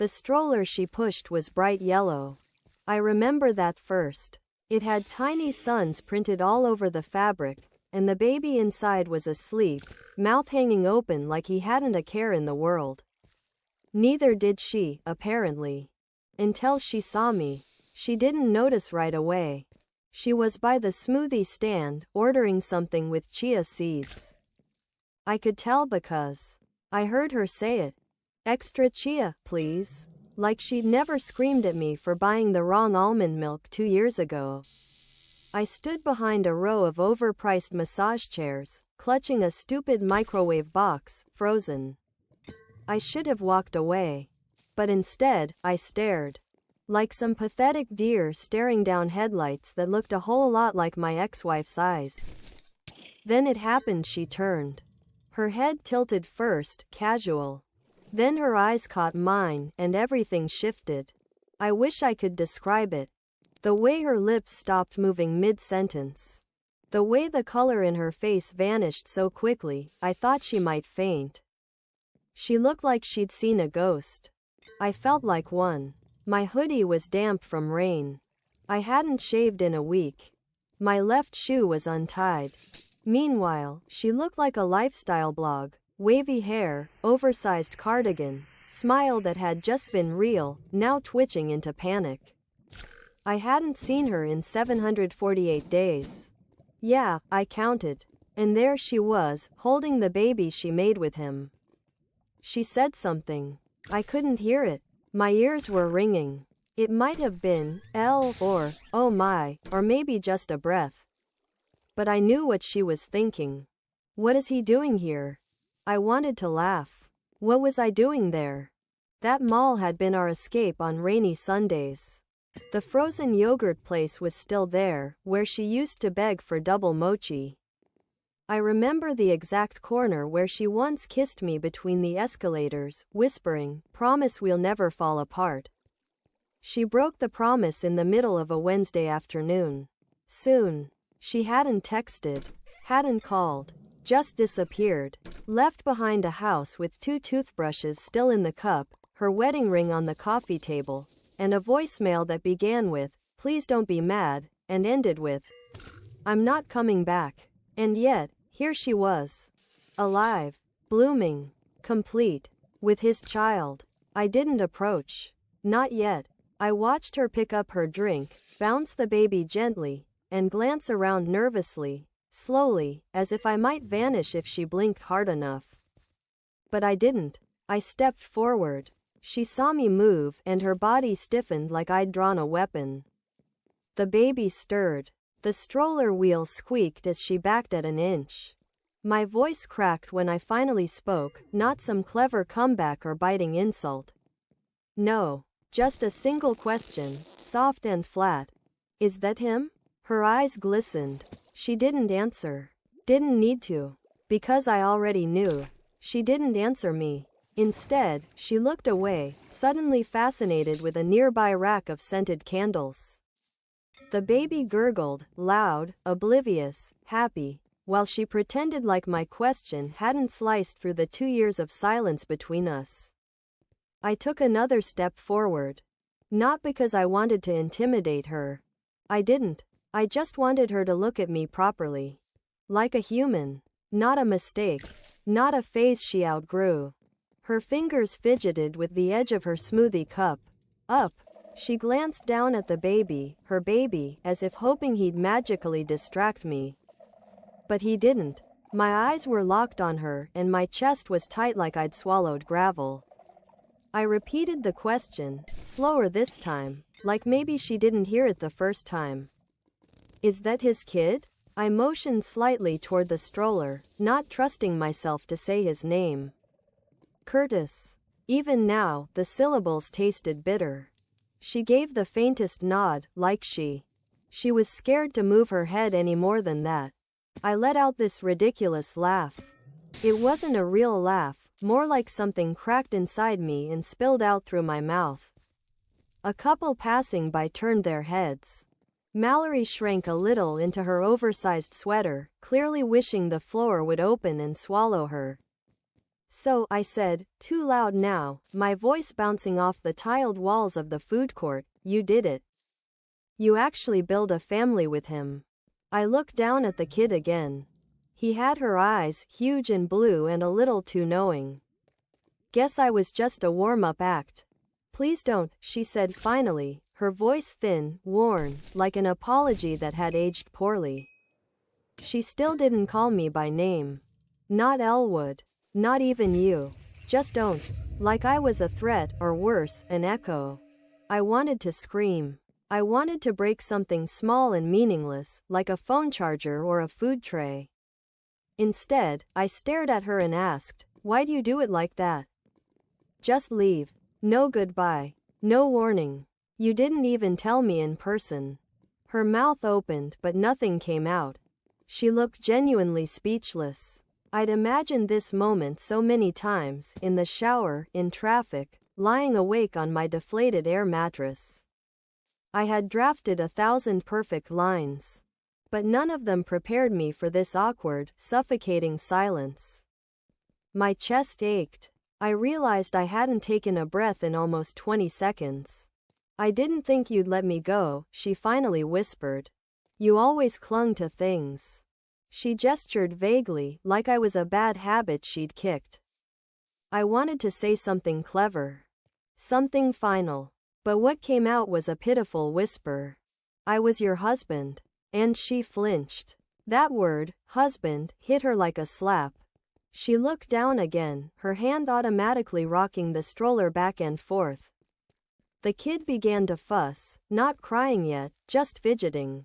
The stroller she pushed was bright yellow. I remember that first. It had tiny suns printed all over the fabric, and the baby inside was asleep, mouth hanging open like he hadn't a care in the world. Neither did she, apparently. Until she saw me. She didn't notice right away. She was by the smoothie stand, ordering something with chia seeds. I could tell because I heard her say it. "Extra chia, please." Like she'd never screamed at me for buying the wrong almond milk 2 years ago. I stood behind a row of overpriced massage chairs, clutching a stupid microwave box, frozen. I should have walked away. But instead, I stared. Like some pathetic deer staring down headlights that looked a whole lot like my ex-wife's eyes. Then it happened. She turned. Her head tilted first, casual. Then her eyes caught mine, and everything shifted. I wish I could describe it. The way her lips stopped moving mid-sentence. The way the color in her face vanished so quickly, I thought she might faint. She looked like she'd seen a ghost. I felt like one. My hoodie was damp from rain. I hadn't shaved in a week. My left shoe was untied. Meanwhile, she looked like a lifestyle blog. Wavy hair, oversized cardigan, smile that had just been real, now twitching into panic. I hadn't seen her in 748 days. Yeah, I counted. And there she was, holding the baby she made with him. She said something. I couldn't hear it. My ears were ringing. It might have been, "L" or, "Oh my," or maybe just a breath. But I knew what she was thinking. What is he doing here? I wanted to laugh. What was I doing there? That mall had been our escape on rainy Sundays. The frozen yogurt place was still there, where she used to beg for double mochi. I remember the exact corner where she once kissed me between the escalators, whispering, "Promise we'll never fall apart." She broke the promise in the middle of a Wednesday afternoon. Soon. She hadn't texted, hadn't called. Just disappeared. Left behind a house with 2 toothbrushes still in the cup, her wedding ring on the coffee table, and a voicemail that began with, "Please don't be mad," and ended with, "I'm not coming back." And yet, here she was. Alive. Blooming. Complete. With his child. I didn't approach. Not yet. I watched her pick up her drink, bounce the baby gently, and glance around nervously. Slowly, as if I might vanish if she blinked hard enough. But I didn't. I stepped forward. She saw me move, and her body stiffened like I'd drawn a weapon. The baby stirred. The stroller wheel squeaked as she backed at an inch. My voice cracked when I finally spoke, not some clever comeback or biting insult. No, just a single question, soft and flat. "Is that him?" Her eyes glistened. She didn't answer. Didn't need to. Because I already knew. She didn't answer me. Instead, she looked away, suddenly fascinated with a nearby rack of scented candles. The baby gurgled, loud, oblivious, happy, while she pretended like my question hadn't sliced through the 2 years of silence between us. I took another step forward. Not because I wanted to intimidate her. I didn't. I just wanted her to look at me properly. Like a human. Not a mistake. Not a phase she outgrew. Her fingers fidgeted with the edge of her smoothie cup. Up. She glanced down at the baby, her baby, as if hoping he'd magically distract me. But he didn't. My eyes were locked on her, and my chest was tight like I'd swallowed gravel. I repeated the question, slower this time, like maybe she didn't hear it the first time. "Is that his kid?" I motioned slightly toward the stroller, not trusting myself to say his name. "Curtis." Even now, the syllables tasted bitter. She gave the faintest nod, like she was scared to move her head any more than that. I let out this ridiculous laugh. It wasn't a real laugh, more like something cracked inside me and spilled out through my mouth. A couple passing by turned their heads. Mallory shrank a little into her oversized sweater, clearly wishing the floor would open and swallow her. So, I said, too loud now, my voice bouncing off the tiled walls of the food court, you did it. You actually build a family with him. I looked down at the kid again. He had her eyes, huge and blue and a little too knowing. Guess I was just a warm-up act. Please don't, she said finally, her voice thin, worn, like an apology that had aged poorly. She still didn't call me by name. Not Elwood. Not even you. Just don't. Like I was a threat, or worse, an echo. I wanted to scream. I wanted to break something small and meaningless, like a phone charger or a food tray. Instead, I stared at her and asked, why'd you do it like that? Just leave. No goodbye. No warning. You didn't even tell me in person. Her mouth opened, but nothing came out. She looked genuinely speechless. I'd imagined this moment so many times, in the shower, in traffic, lying awake on my deflated air mattress. I had drafted 1,000 perfect lines. But none of them prepared me for this awkward, suffocating silence. My chest ached. I realized I hadn't taken a breath in almost 20 seconds. I didn't think you'd let me go, she finally whispered. You always clung to things. She gestured vaguely, like I was a bad habit she'd kicked. I wanted to say something clever. Something final. But what came out was a pitiful whisper. I was your husband. And she flinched. That word, husband, hit her like a slap. She looked down again, her hand automatically rocking the stroller back and forth. The kid began to fuss, not crying yet, just fidgeting.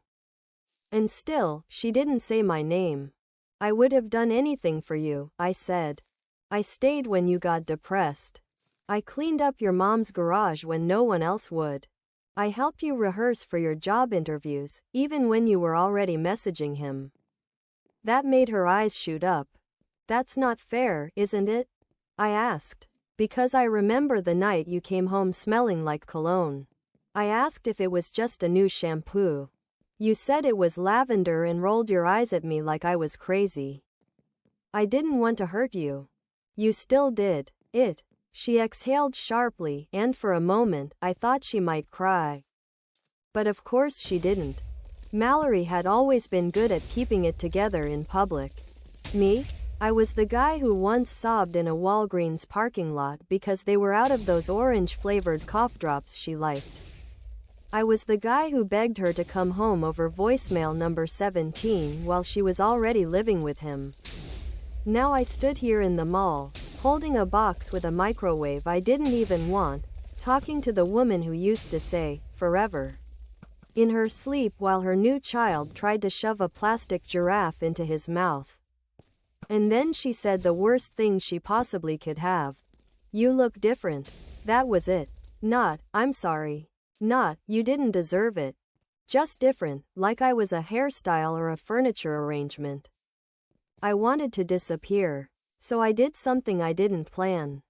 And still, she didn't say my name. I would have done anything for you, I said. I stayed when you got depressed. I cleaned up your mom's garage when no one else would. I helped you rehearse for your job interviews, even when you were already messaging him. That made her eyes shoot up. That's not fair, isn't it? I asked. Because I remember the night you came home smelling like cologne. I asked if it was just a new shampoo. You said it was lavender and rolled your eyes at me like I was crazy. I didn't want to hurt you. You still did. It. She exhaled sharply, and for a moment, I thought she might cry. But of course she didn't. Mallory had always been good at keeping it together in public. Me? I was the guy who once sobbed in a Walgreens parking lot because they were out of those orange-flavored cough drops she liked. I was the guy who begged her to come home over voicemail number 17 while she was already living with him. Now I stood here in the mall, holding a box with a microwave I didn't even want, talking to the woman who used to say, forever, in her sleep while her new child tried to shove a plastic giraffe into his mouth. And then she said the worst thing she possibly could have. You look different. That was it. Not, I'm sorry. Not, you didn't deserve it. Just different, like I was a hairstyle or a furniture arrangement. I wanted to disappear. So I did something I didn't plan.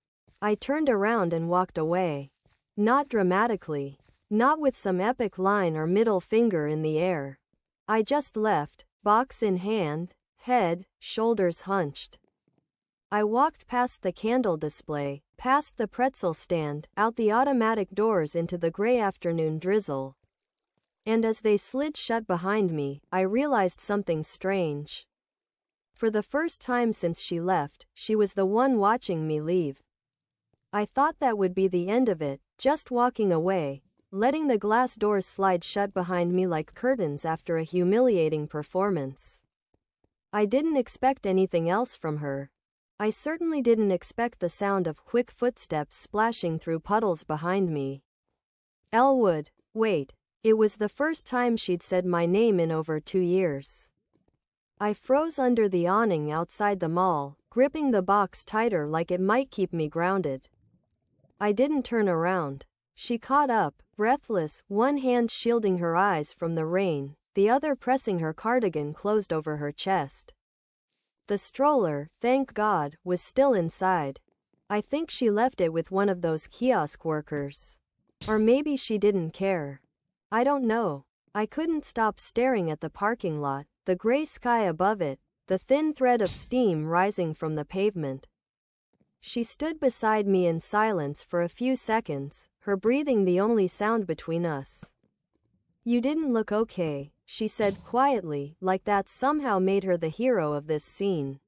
I turned around and walked away. Not dramatically. Not with some epic line or middle finger in the air. I just left, box in hand, head, shoulders hunched. I walked past the candle display, past the pretzel stand, out the automatic doors into the gray afternoon drizzle. And as they slid shut behind me, I realized something strange. For the first time since she left, she was the one watching me leave. I thought that would be the end of it, just walking away, letting the glass doors slide shut behind me like curtains after a humiliating performance. I didn't expect anything else from her. I certainly didn't expect the sound of quick footsteps splashing through puddles behind me. Elwood, wait. It was the first time she'd said my name in over 2 years. I froze under the awning outside the mall, gripping the box tighter like it might keep me grounded. I didn't turn around. She caught up, breathless, one hand shielding her eyes from the rain, the other pressing her cardigan closed over her chest. The stroller, thank God, was still inside. I think she left it with one of those kiosk workers. Or maybe she didn't care. I don't know. I couldn't stop staring at the parking lot, the gray sky above it, the thin thread of steam rising from the pavement. She stood beside me in silence for a few seconds, her breathing the only sound between us. You didn't look okay, she said quietly, like that somehow made her the hero of this scene.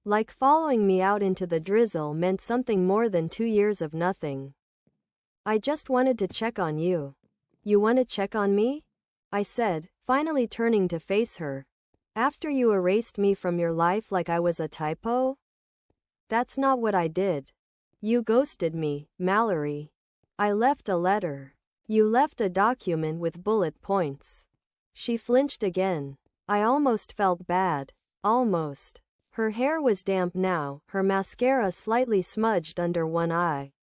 Like following me out into the drizzle meant something more than 2 years of nothing. I just wanted to check on you. You want to check on me? I said, finally turning to face her. After you erased me from your life like I was a typo? That's not what I did. You ghosted me, Mallory. I left a letter. You left a document with bullet points. She flinched again. I almost felt bad. Almost. Her hair was damp now, her mascara slightly smudged under one eye.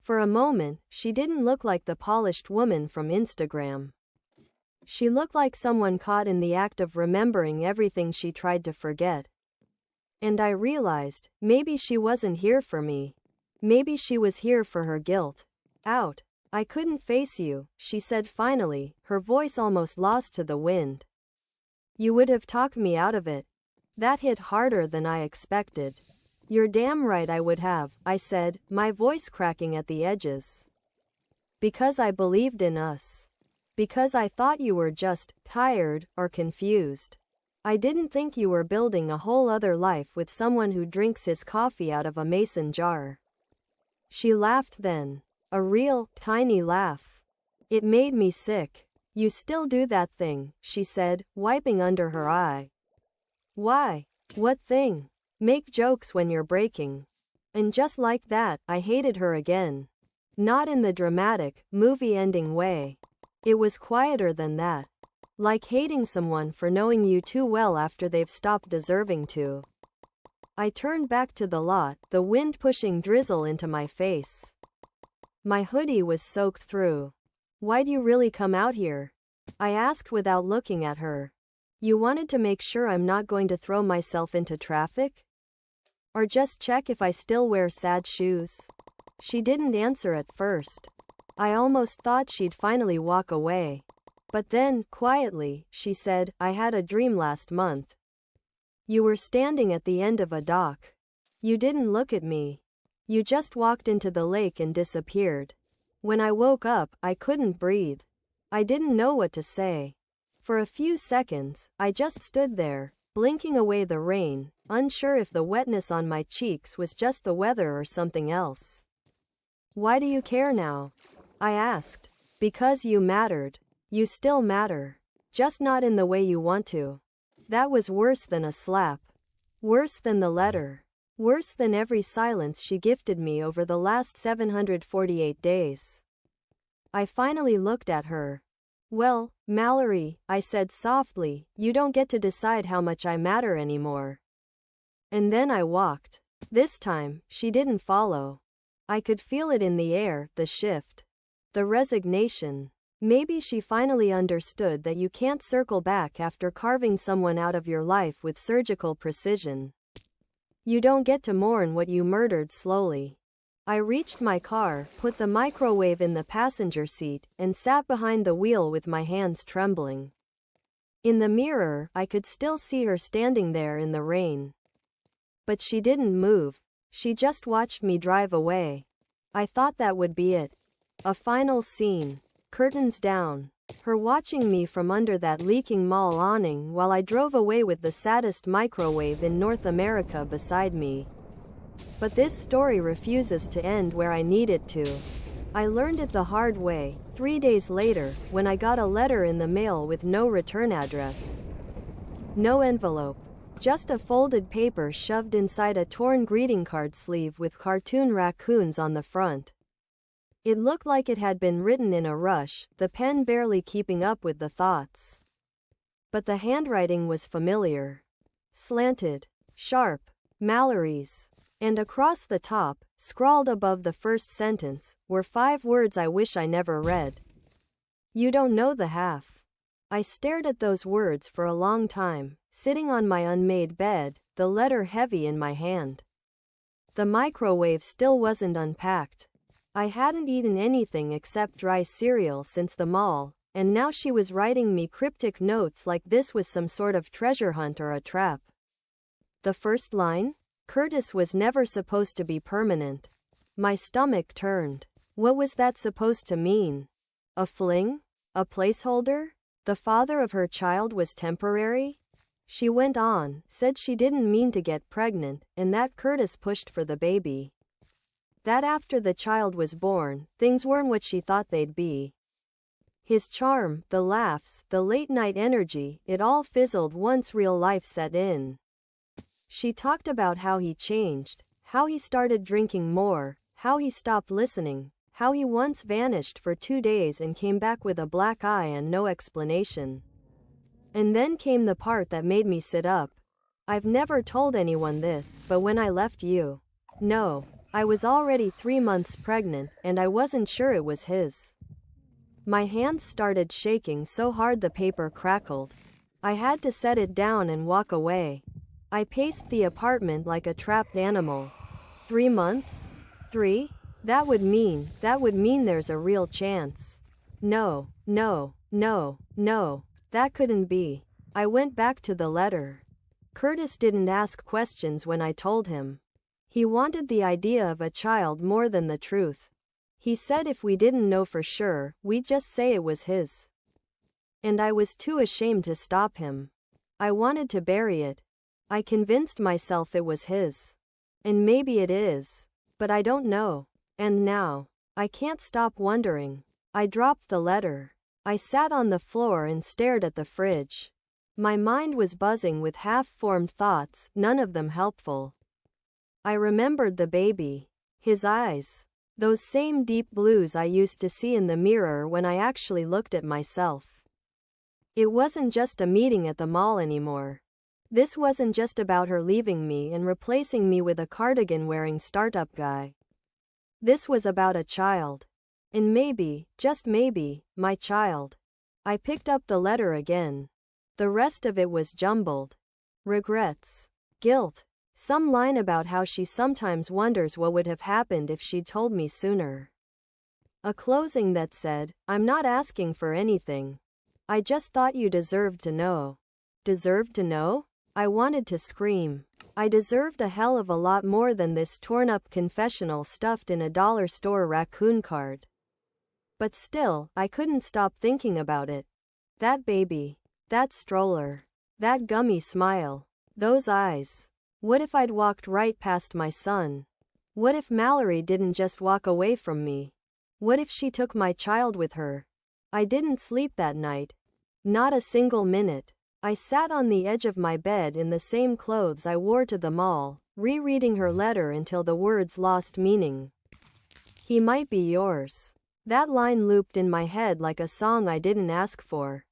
For a moment, she didn't look like the polished woman from Instagram. She looked like someone caught in the act of remembering everything she tried to forget. And I realized, maybe she wasn't here for me. Maybe she was here for her guilt. Out. I couldn't face you, she said finally, her voice almost lost to the wind. You would have talked me out of it. That hit harder than I expected. You're damn right I would have, I said, my voice cracking at the edges. Because I believed in us. Because I thought you were just tired or confused. I didn't think you were building a whole other life with someone who drinks his coffee out of a mason jar. She laughed then. A real, tiny laugh. It made me sick. You still do that thing, she said, wiping under her eye. Why? What thing? Make jokes when you're breaking. And just like that, I hated her again. Not in the dramatic, movie-ending way. It was quieter than that. Like hating someone for knowing you too well after they've stopped deserving to. I turned back to the lot, the wind pushing drizzle into my face. My hoodie was soaked through. Why'd you really come out here? I asked without looking at her. You wanted to make sure I'm not going to throw myself into traffic? Or just check if I still wear sad shoes? She didn't answer at first. I almost thought she'd finally walk away. But then, quietly, she said, I had a dream last month. You were standing at the end of a dock. You didn't look at me. You just walked into the lake and disappeared. When I woke up, I couldn't breathe. I didn't know what to say. For a few seconds, I just stood there, blinking away the rain, unsure if the wetness on my cheeks was just the weather or something else. Why do you care now? I asked. Because you mattered. You still matter. Just not in the way you want to. That was worse than a slap. Worse than the letter. Worse than every silence she gifted me over the last 748 days. I finally looked at her. Well, Mallory, I said softly, you don't get to decide how much I matter anymore. And then I walked. This time, she didn't follow. I could feel it in the air, the shift. The resignation. Maybe she finally understood that you can't circle back after carving someone out of your life with surgical precision. You don't get to mourn what you murdered slowly. I reached my car, put the microwave in the passenger seat, and sat behind the wheel with my hands trembling. In the mirror, I could still see her standing there in the rain. But she didn't move. She just watched me drive away. I thought that would be it. A final scene. Curtains down. Her watching me from under that leaking mall awning while I drove away with the saddest microwave in North America beside me. But this story refuses to end where I need it to. I learned it the hard way, 3 days later, when I got a letter in the mail with no return address. No envelope. Just a folded paper shoved inside a torn greeting card sleeve with cartoon raccoons on the front. It looked like it had been written in a rush, the pen barely keeping up with the thoughts. But the handwriting was familiar. Slanted. Sharp. Mallory's. And across the top, scrawled above the first sentence, were 5 words I wish I never read. You don't know the half. I stared at those words for a long time, sitting on my unmade bed, the letter heavy in my hand. The microwave still wasn't unpacked. I hadn't eaten anything except dry cereal since the mall, and now she was writing me cryptic notes like this was some sort of treasure hunt or a trap. The first line? Curtis was never supposed to be permanent. My stomach turned. What was that supposed to mean? A fling? A placeholder? The father of her child was temporary? She went on, said she didn't mean to get pregnant, and that Curtis pushed for the baby. That after the child was born, things weren't what she thought they'd be. His charm, the laughs, the late-night energy, it all fizzled once real life set in. She talked about how he changed, how he started drinking more, how he stopped listening, how he once vanished for 2 days and came back with a black eye and no explanation. And then came the part that made me sit up. I've never told anyone this, but when I left you. No. I was already 3 months pregnant, and I wasn't sure it was his. My hands started shaking so hard the paper crackled. I had to set it down and walk away. I paced the apartment like a trapped animal. 3 months? 3? That would mean there's a real chance. No, no, no, no. That couldn't be. I went back to the letter. Curtis didn't ask questions when I told him. He wanted the idea of a child more than the truth. He said if we didn't know for sure, we'd just say it was his. And I was too ashamed to stop him. I wanted to bury it. I convinced myself it was his. And maybe it is. But I don't know. And now, I can't stop wondering. I dropped the letter. I sat on the floor and stared at the fridge. My mind was buzzing with half-formed thoughts, none of them helpful. I remembered the baby. His eyes. Those same deep blues I used to see in the mirror when I actually looked at myself. It wasn't just a meeting at the mall anymore. This wasn't just about her leaving me and replacing me with a cardigan-wearing startup guy. This was about a child. And maybe, just maybe, my child. I picked up the letter again. The rest of it was jumbled. Regrets. Guilt. Some line about how she sometimes wonders what would have happened if she'd told me sooner. A closing that said, I'm not asking for anything. I just thought you deserved to know. Deserved to know? I wanted to scream. I deserved a hell of a lot more than this torn-up confessional stuffed in a dollar store raccoon card. But still, I couldn't stop thinking about it. That baby. That stroller. That gummy smile. Those eyes. What if I'd walked right past my son? What if Mallory didn't just walk away from me? What if she took my child with her? I didn't sleep that night. Not a single minute. I sat on the edge of my bed in the same clothes I wore to the mall, rereading her letter until the words lost meaning. He might be yours. That line looped in my head like a song I didn't ask for.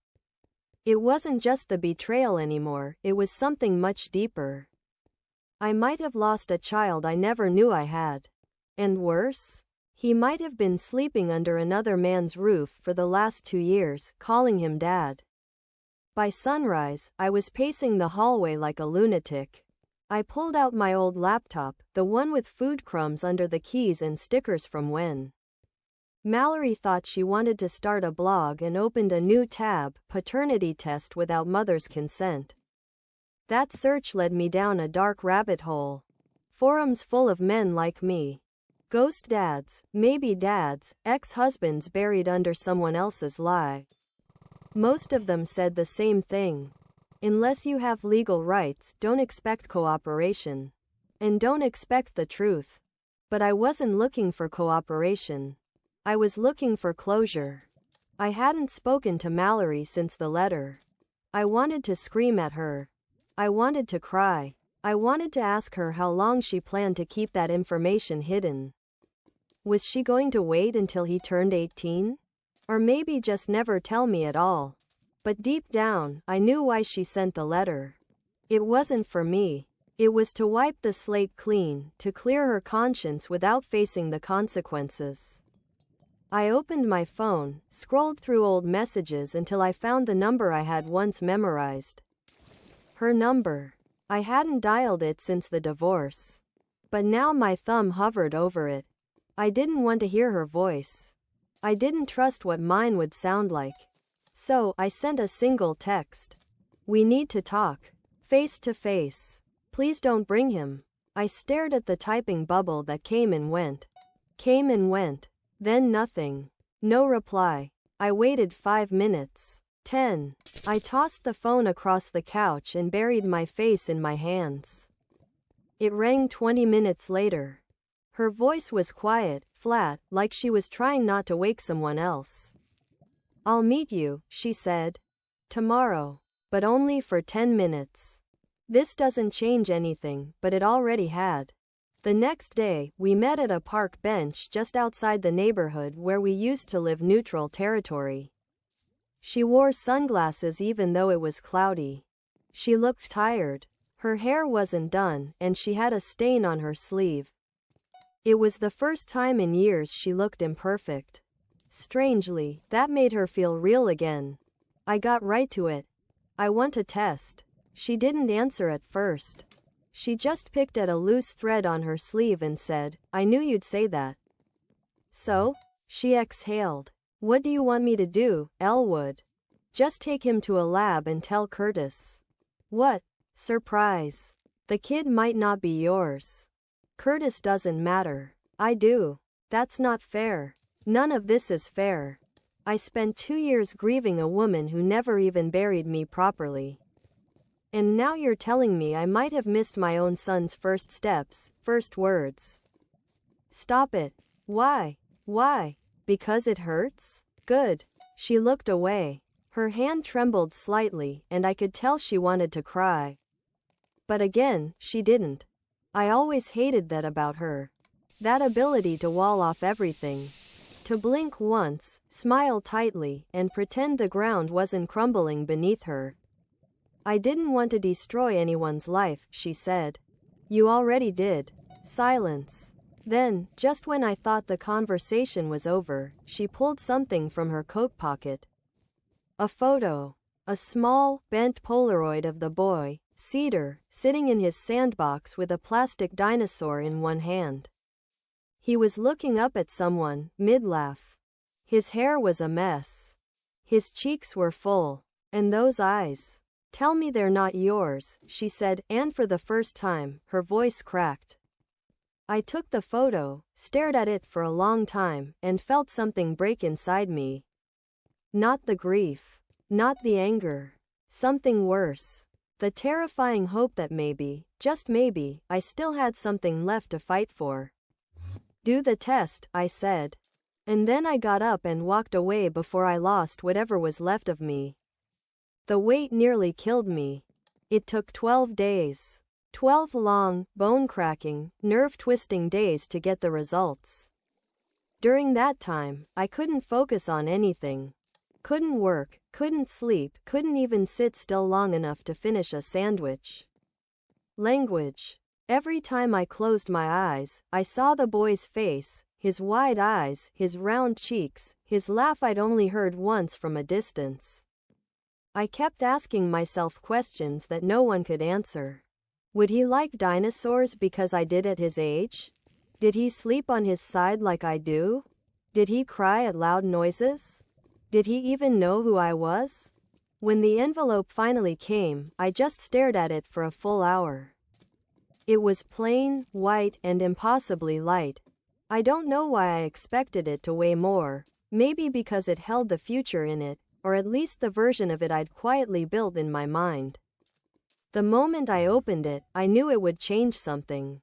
It wasn't just the betrayal anymore, it was something much deeper. I might have lost a child I never knew I had. And worse? He might have been sleeping under another man's roof for the last 2 years, calling him dad. By sunrise, I was pacing the hallway like a lunatic. I pulled out my old laptop, the one with food crumbs under the keys and stickers from when Mallory thought she wanted to start a blog, and opened a new tab, paternity test without mother's consent. That search led me down a dark rabbit hole. Forums full of men like me. Ghost dads, maybe dads, ex-husbands buried under someone else's lie. Most of them said the same thing. Unless you have legal rights, don't expect cooperation. And don't expect the truth. But I wasn't looking for cooperation. I was looking for closure. I hadn't spoken to Mallory since the letter. I wanted to scream at her. I wanted to cry. I wanted to ask her how long she planned to keep that information hidden. Was she going to wait until he turned 18? Or maybe just never tell me at all? But deep down, I knew why she sent the letter. It wasn't for me. It was to wipe the slate clean, to clear her conscience without facing the consequences. I opened my phone, scrolled through old messages until I found the number I had once memorized. Her number. I hadn't dialed it since the divorce. But now my thumb hovered over it. I didn't want to hear her voice. I didn't trust what mine would sound like. So, I sent a single text. We need to talk. Face to face. Please don't bring him. I stared at the typing bubble that came and went. Came and went. Then nothing. No reply. I waited 5 minutes. 10. I tossed the phone across the couch and buried my face in my hands. It rang 20 minutes later. Her voice was quiet, flat, like she was trying not to wake someone else. "I'll meet you," she said. "Tomorrow. But only for 10 minutes. This doesn't change anything, but it already had." The next day, we met at a park bench just outside the neighborhood where we used to live, neutral territory. She wore sunglasses even though it was cloudy. She looked tired. Her hair wasn't done, and she had a stain on her sleeve. It was the first time in years she looked imperfect. Strangely, that made her feel real again. I got right to it. "I want a test." She didn't answer at first. She just picked at a loose thread on her sleeve and said, "I knew you'd say that." "So?" She exhaled. "What do you want me to do, Elwood?" "Just take him to a lab and tell Curtis." "What?" "Surprise. The kid might not be yours." "Curtis doesn't matter. I do." "That's not fair." "None of this is fair. I spent 2 years grieving a woman who never even buried me properly. And now you're telling me I might have missed my own son's first steps, first words." "Stop it." "Why?" "Why? Because it hurts?" "Good." She looked away. Her hand trembled slightly, and I could tell she wanted to cry. But again, she didn't. I always hated that about her. That ability to wall off everything. To blink once, smile tightly, and pretend the ground wasn't crumbling beneath her. "I didn't want to destroy anyone's life," she said. "You already did." Silence. Then, just when I thought the conversation was over, she pulled something from her coat pocket. A photo. A small, bent Polaroid of the boy, Cedar, sitting in his sandbox with a plastic dinosaur in one hand. He was looking up at someone, mid-laugh. His hair was a mess. His cheeks were full. And those eyes. "Tell me they're not yours," she said, and for the first time, her voice cracked. I took the photo, stared at it for a long time, and felt something break inside me. Not the grief. Not the anger. Something worse. The terrifying hope that maybe, just maybe, I still had something left to fight for. "Do the test," I said. And then I got up and walked away before I lost whatever was left of me. The wait nearly killed me. It took 12 days. 12 long, bone-cracking, nerve-twisting days to get the results. During that time, I couldn't focus on anything. Couldn't work, couldn't sleep, couldn't even sit still long enough to finish a sandwich. Language. Every time I closed my eyes, I saw the boy's face, his wide eyes, his round cheeks, his laugh I'd only heard once from a distance. I kept asking myself questions that no one could answer. Would he like dinosaurs because I did at his age? Did he sleep on his side like I do? Did he cry at loud noises? Did he even know who I was? When the envelope finally came, I just stared at it for a full hour. It was plain, white, and impossibly light. I don't know why I expected it to weigh more, maybe because it held the future in it, or at least the version of it I'd quietly built in my mind. The moment I opened it, I knew it would change something.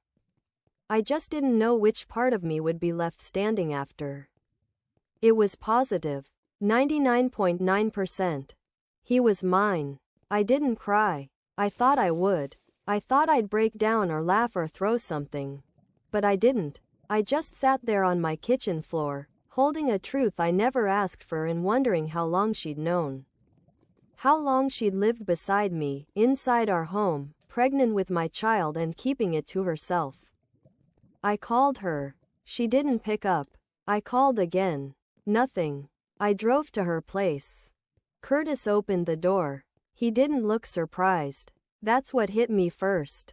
I just didn't know which part of me would be left standing after. It was positive. 99.9%. He was mine. I didn't cry. I thought I would. I thought I'd break down or laugh or throw something. But I didn't. I just sat there on my kitchen floor, holding a truth I never asked for and wondering how long she'd known. How long she'd lived beside me, inside our home, pregnant with my child and keeping it to herself. I called her. She didn't pick up. I called again. Nothing. I drove to her place. Curtis opened the door. He didn't look surprised. That's what hit me first.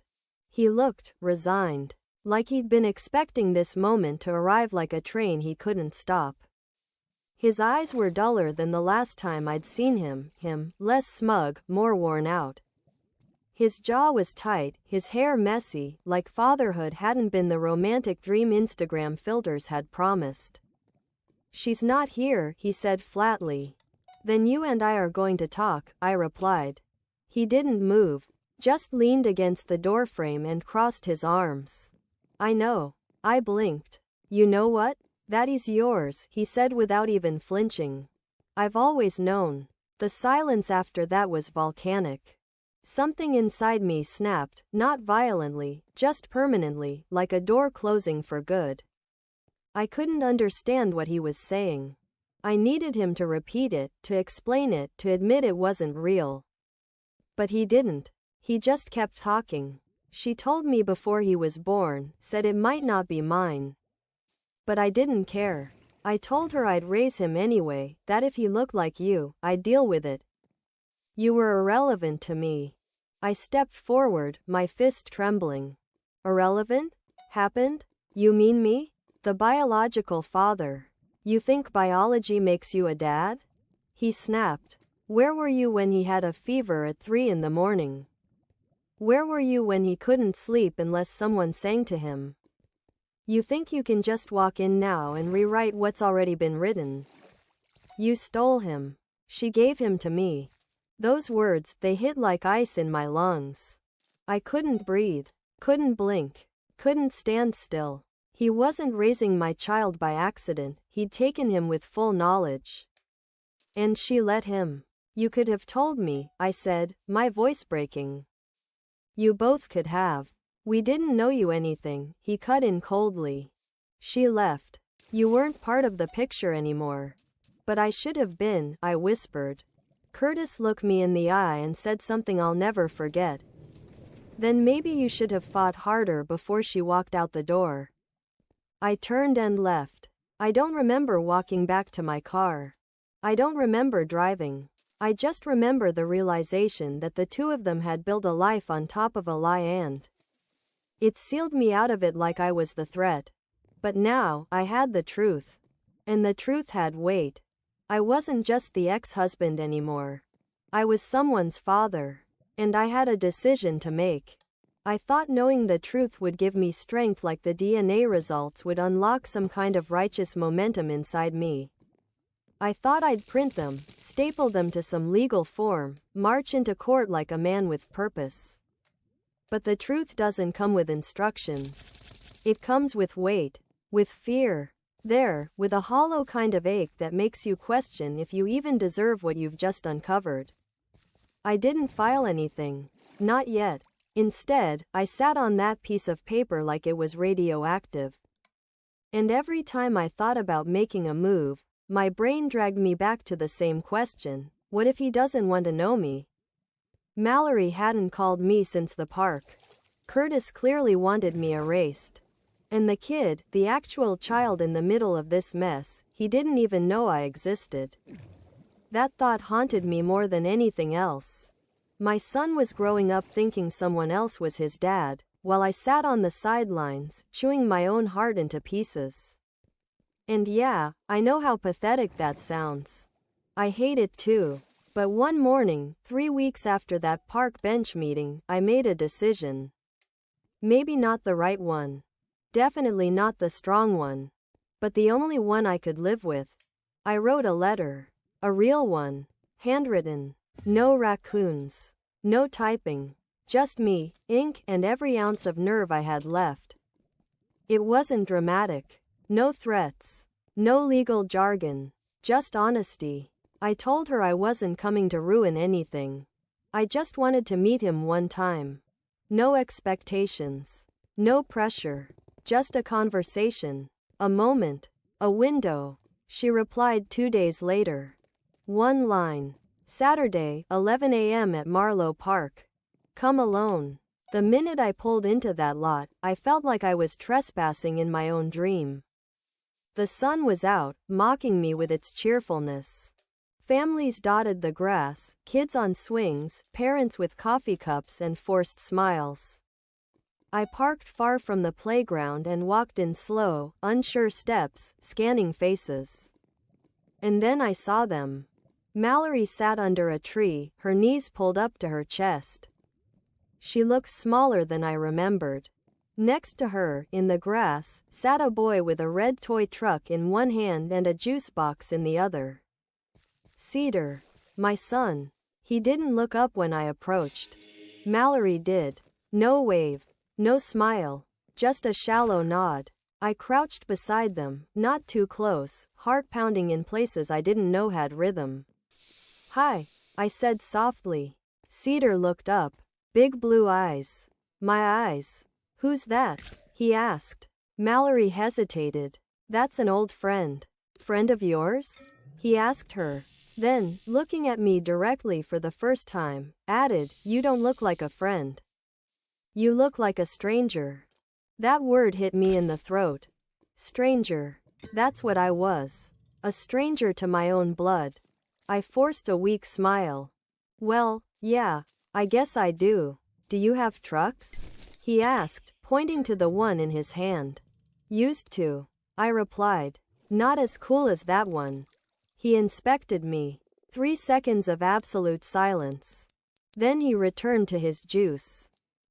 He looked resigned, like he'd been expecting this moment to arrive like a train he couldn't stop. His eyes were duller than the last time I'd seen him, less smug, more worn out. His jaw was tight, his hair messy, like fatherhood hadn't been the romantic dream Instagram filters had promised. "She's not here," he said flatly. "Then you and I are going to talk," I replied. He didn't move, just leaned against the doorframe and crossed his arms. "I know." I blinked. "You know what? That is yours," he said without even flinching. "I've always known." The silence after that was volcanic. Something inside me snapped, not violently, just permanently, like a door closing for good. I couldn't understand what he was saying. I needed him to repeat it, to explain it, to admit it wasn't real. But he didn't. He just kept talking. "She told me before he was born, said it might not be mine. But I didn't care. I told her I'd raise him anyway, that if he looked like you, I'd deal with it. You were irrelevant to me." I stepped forward, my fist trembling. "Irrelevant? Happened? You mean me? The biological father. You think biology makes you a dad?" He snapped. "Where were you when he had a fever at 3 in the morning? Where were you when he couldn't sleep unless someone sang to him? You think you can just walk in now and rewrite what's already been written? You stole him." She gave him to me. Those words, they hit like ice in my lungs. I couldn't breathe, couldn't blink, couldn't stand still. He wasn't raising my child by accident, he'd taken him with full knowledge. And she let him. "You could have told me," I said, my voice breaking. "You both could have. We didn't know you anything," he cut in coldly. She left. "You weren't part of the picture anymore." "But I should have been," I whispered. Curtis looked me in the eye and said something I'll never forget. "Then maybe you should have fought harder," before she walked out the door. I turned and left. I don't remember walking back to my car. I don't remember driving. I just remember the realization that the two of them had built a life on top of a lie, and it sealed me out of it like I was the threat. But now, I had the truth. And the truth had weight. I wasn't just the ex-husband anymore. I was someone's father. And I had a decision to make. I thought knowing the truth would give me strength, like the DNA results would unlock some kind of righteous momentum inside me. I thought I'd print them, staple them to some legal form, march into court like a man with purpose. But the truth doesn't come with instructions. It comes with weight, with fear. There, with a hollow kind of ache that makes you question if you even deserve what you've just uncovered. I didn't file anything. Not yet. Instead, I sat on that piece of paper like it was radioactive. And every time I thought about making a move, my brain dragged me back to the same question: what if he doesn't want to know me? Mallory hadn't called me since the park. Curtis clearly wanted me erased. And the kid, the actual child in the middle of this mess, he didn't even know I existed. That thought haunted me more than anything else. My son was growing up thinking someone else was his dad, while I sat on the sidelines, chewing my own heart into pieces. And yeah, I know how pathetic that sounds. I hate it too. But one morning, 3 weeks after that park bench meeting, I made a decision. Maybe not the right one. Definitely not the strong one. But the only one I could live with. I wrote a letter. A real one. Handwritten. No raccoons. No typing. Just me, ink, and every ounce of nerve I had left. It wasn't dramatic. No threats. No legal jargon. Just honesty. I told her I wasn't coming to ruin anything. I just wanted to meet him one time. No expectations. No pressure. Just a conversation. A moment. A window. She replied 2 days later. One line. Saturday, 11 a.m. at Marlow Park. Come alone. The minute I pulled into that lot, I felt like I was trespassing in my own dream. The sun was out, mocking me with its cheerfulness. Families dotted the grass, kids on swings, parents with coffee cups and forced smiles. I parked far from the playground and walked in slow, unsure steps, scanning faces. And then I saw them. Mallory sat under a tree, her knees pulled up to her chest. She looked smaller than I remembered. Next to her, in the grass, sat a boy with a red toy truck in one hand and a juice box in the other. Cedar. My son. He didn't look up when I approached. Mallory did. No wave. No smile. Just a shallow nod. I crouched beside them, not too close, heart pounding in places I didn't know had rhythm. "Hi," I said softly. Cedar looked up. Big blue eyes. My eyes. "Who's that?" he asked. Mallory hesitated. "That's an old friend." "Friend of yours?" he asked her. Then, looking at me directly for the first time, added, "You don't look like a friend. You look like a stranger." That word hit me in the throat. Stranger. That's what I was. A stranger to my own blood. I forced a weak smile. "Well, yeah, I guess I do. Do you have trucks?" he asked, pointing to the one in his hand. "Used to," I replied. "Not as cool as that one." He inspected me. 3 seconds of absolute silence. Then he returned to his juice.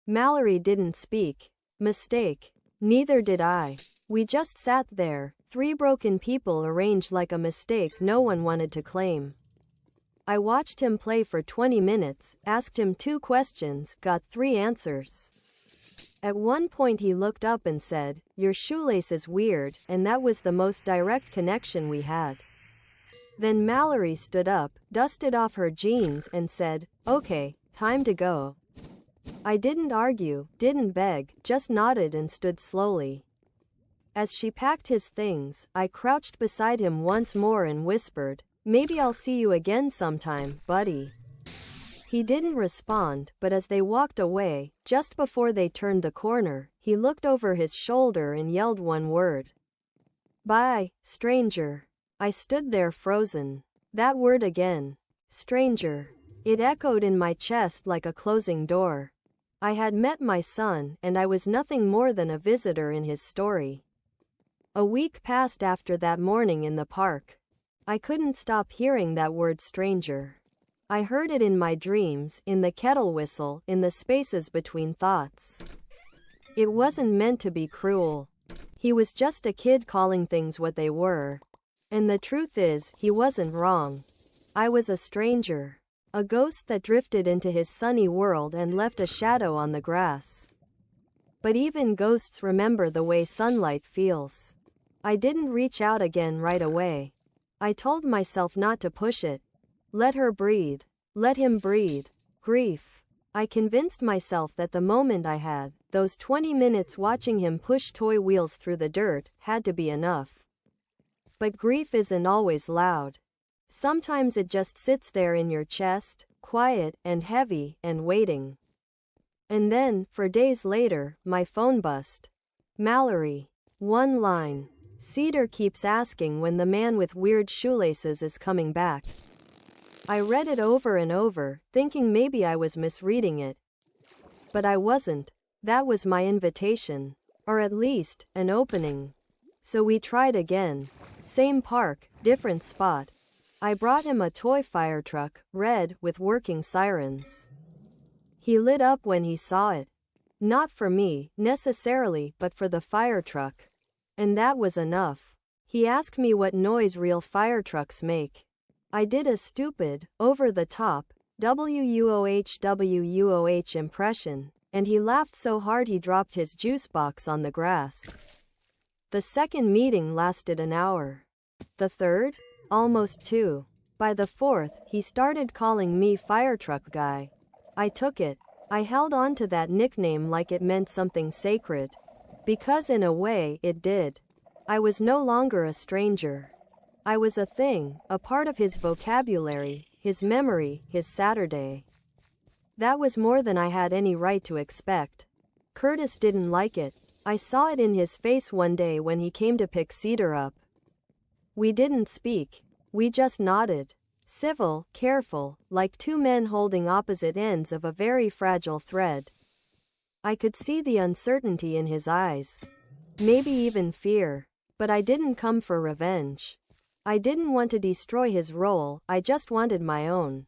Mallory didn't speak. Mistake. Neither did I. We just sat there, 3 broken people arranged like a mistake no one wanted to claim. I watched him play for 20 minutes, asked him 2 questions, got 3 answers. At one point he looked up and said, "Your shoelace is weird," and that was the most direct connection we had. Then Mallory stood up, dusted off her jeans, and said, "Okay, time to go." I didn't argue, didn't beg, just nodded and stood slowly. As she packed his things, I crouched beside him once more and whispered, "Maybe I'll see you again sometime, buddy." He didn't respond, but as they walked away, just before they turned the corner, he looked over his shoulder and yelled one word. "Bye, stranger." I stood there frozen. That word again. Stranger. It echoed in my chest like a closing door. I had met my son, and I was nothing more than a visitor in his story. A week passed after that morning in the park. I couldn't stop hearing that word stranger. I heard it in my dreams, in the kettle whistle, in the spaces between thoughts. It wasn't meant to be cruel. He was just a kid calling things what they were. And the truth is, he wasn't wrong. I was a stranger. A ghost that drifted into his sunny world and left a shadow on the grass. But even ghosts remember the way sunlight feels. I didn't reach out again right away. I told myself not to push it. Let her breathe. Let him breathe. Grief. I convinced myself that the moment I had, those 20 minutes watching him push toy wheels through the dirt, had to be enough. But grief isn't always loud. Sometimes it just sits there in your chest, quiet and heavy and waiting. And then, for days later, my phone buzzed. "Mallory." One line. "Cedar keeps asking when the man with weird shoelaces is coming back." I read it over and over, thinking maybe I was misreading it. But I wasn't. That was my invitation. Or at least, an opening. So we tried again. Same park, different spot. I brought him a toy fire truck, red, with working sirens. He lit up when he saw it. Not for me, necessarily, but for the fire truck. And that was enough. He asked me what noise real fire trucks make. I did a stupid, over-the-top, WUOH impression, and he laughed so hard he dropped his juice box on the grass. The second meeting lasted an hour. The third? Almost 2. By the fourth, he started calling me fire truck guy. I took it. I held on to that nickname like it meant something sacred. Because in a way, it did. I was no longer a stranger. I was a thing, a part of his vocabulary, his memory, his Saturday. That was more than I had any right to expect. Curtis didn't like it. I saw it in his face one day when he came to pick Cedar up. We didn't speak. We just nodded. Civil, careful, like 2 men holding opposite ends of a very fragile thread. I could see the uncertainty in his eyes. Maybe even fear. But I didn't come for revenge. I didn't want to destroy his role, I just wanted my own.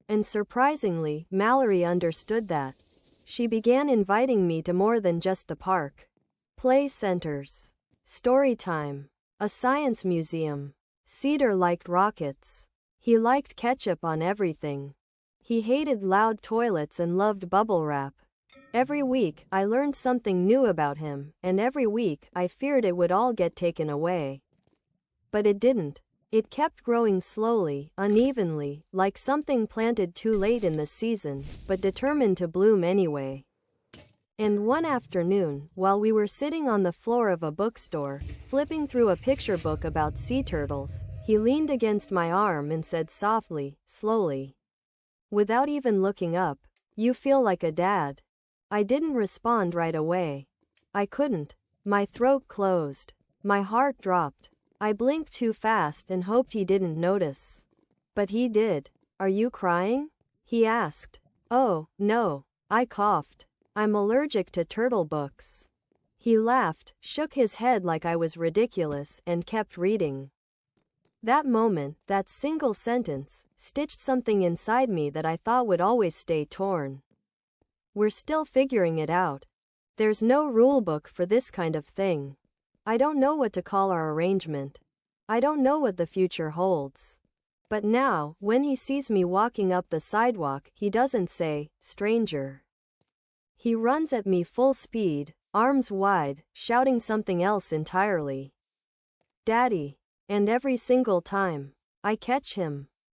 And surprisingly, Mallory understood that. She began inviting me to more than just the park. Play centers. Story time. A science museum. Cedar liked rockets. He liked ketchup on everything. He hated loud toilets and loved bubble wrap. Every week, I learned something new about him, and every week, I feared it would all get taken away. But it didn't. It kept growing slowly, unevenly, like something planted too late in the season, but determined to bloom anyway. And one afternoon, while we were sitting on the floor of a bookstore, flipping through a picture book about sea turtles, he leaned against my arm and said softly, slowly, without even looking up, "You feel like a dad." I didn't respond right away. I couldn't. My throat closed. My heart dropped. I blinked too fast and hoped he didn't notice. But he did. "Are you crying?" he asked. "Oh, no." I coughed. "I'm allergic to turtle books." He laughed, shook his head like I was ridiculous, and kept reading. That moment, that single sentence, stitched something inside me that I thought would always stay torn. We're still figuring it out. There's no rule book for this kind of thing. I don't know what to call our arrangement. I don't know what the future holds. But now, when he sees me walking up the sidewalk, he doesn't say, "Stranger." He runs at me full speed, arms wide, shouting something else entirely. "Daddy." And every single time I catch him,